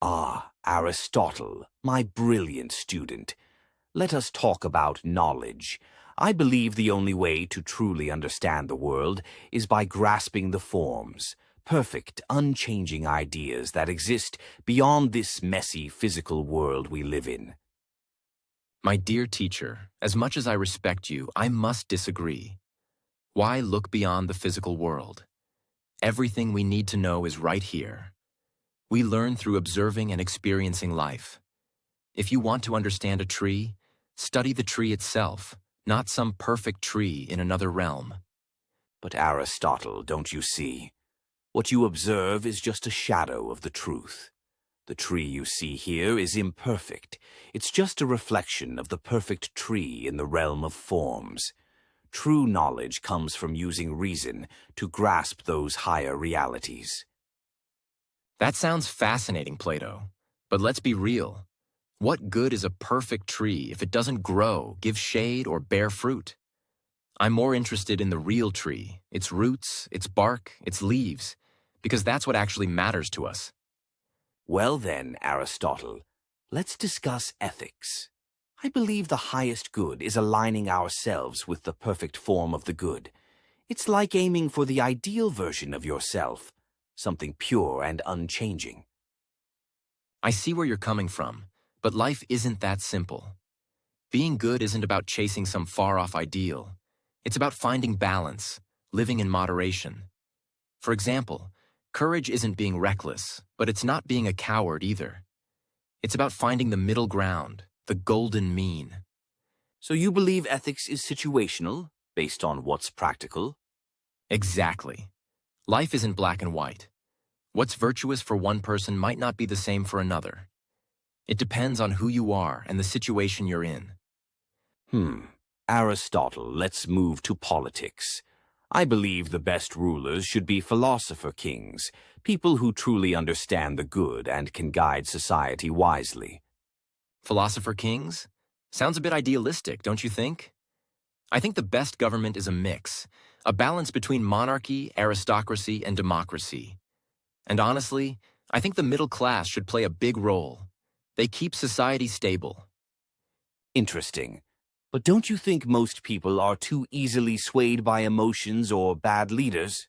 Ah, Aristotle, my brilliant student. Let us talk about knowledge. I believe the only way to truly understand the world is by grasping the forms, perfect, unchanging ideas that exist beyond this messy physical world we live in. My dear teacher, as much as I respect you, I must disagree. Why look beyond the physical world? Everything we need to know is right here. We learn through observing and experiencing life. If you want to understand a tree, study the tree itself, not some perfect tree in another realm. But Aristotle, don't you see? What you observe is just a shadow of the truth. The tree you see here is imperfect. It's just a reflection of the perfect tree in the realm of forms. True knowledge comes from using reason to grasp those higher realities. That sounds fascinating, Plato. But let's be real. What good is a perfect tree if it doesn't grow, give shade, or bear fruit? I'm more interested in the real tree, its roots, its bark, its leaves, because that's what actually matters to us. Well then, Aristotle, let's discuss ethics. I believe the highest good is aligning ourselves with the perfect form of the good. It's like aiming for the ideal version of yourself, something pure and unchanging. I see where you're coming from, but life isn't that simple. Being good isn't about chasing some far-off ideal. It's about finding balance, living in moderation. For example, courage isn't being reckless, but it's not being a coward either. It's about finding the middle ground, the golden mean. So you believe ethics is situational, based on what's practical? Exactly. Life isn't black and white. What's virtuous for one person might not be the same for another. It depends on who you are and the situation you're in. Aristotle, let's move to politics. I believe the best rulers should be philosopher kings, people who truly understand the good and can guide society wisely. Philosopher kings? Sounds a bit idealistic, don't you think? I think the best government is a mix, a balance between monarchy, aristocracy, and democracy. And honestly, I think the middle class should play a big role. They keep society stable. Interesting. But don't you think most people are too easily swayed by emotions or bad leaders?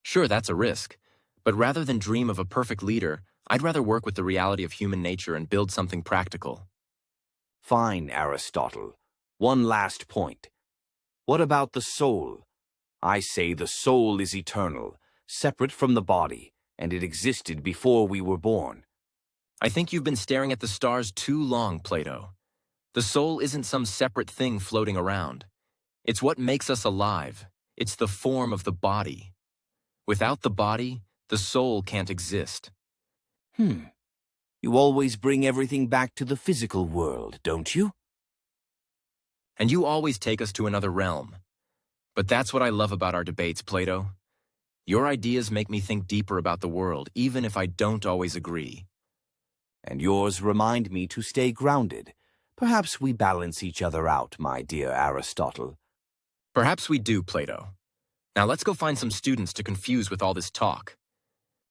Sure, that's a risk. But rather than dream of a perfect leader, I'd rather work with the reality of human nature and build something practical. Fine, Aristotle. One last point. What about the soul? I say the soul is eternal, separate from the body, and it existed before we were born. I think you've been staring at the stars too long, Plato. The soul isn't some separate thing floating around. It's what makes us alive. It's the form of the body. Without the body, the soul can't exist. You always bring everything back to the physical world, don't you? And you always take us to another realm. But that's what I love about our debates, Plato. Your ideas make me think deeper about the world, even if I don't always agree. And yours remind me to stay grounded. Perhaps we balance each other out, my dear Aristotle. Perhaps we do, Plato. Now let's go find some students to confuse with all this talk.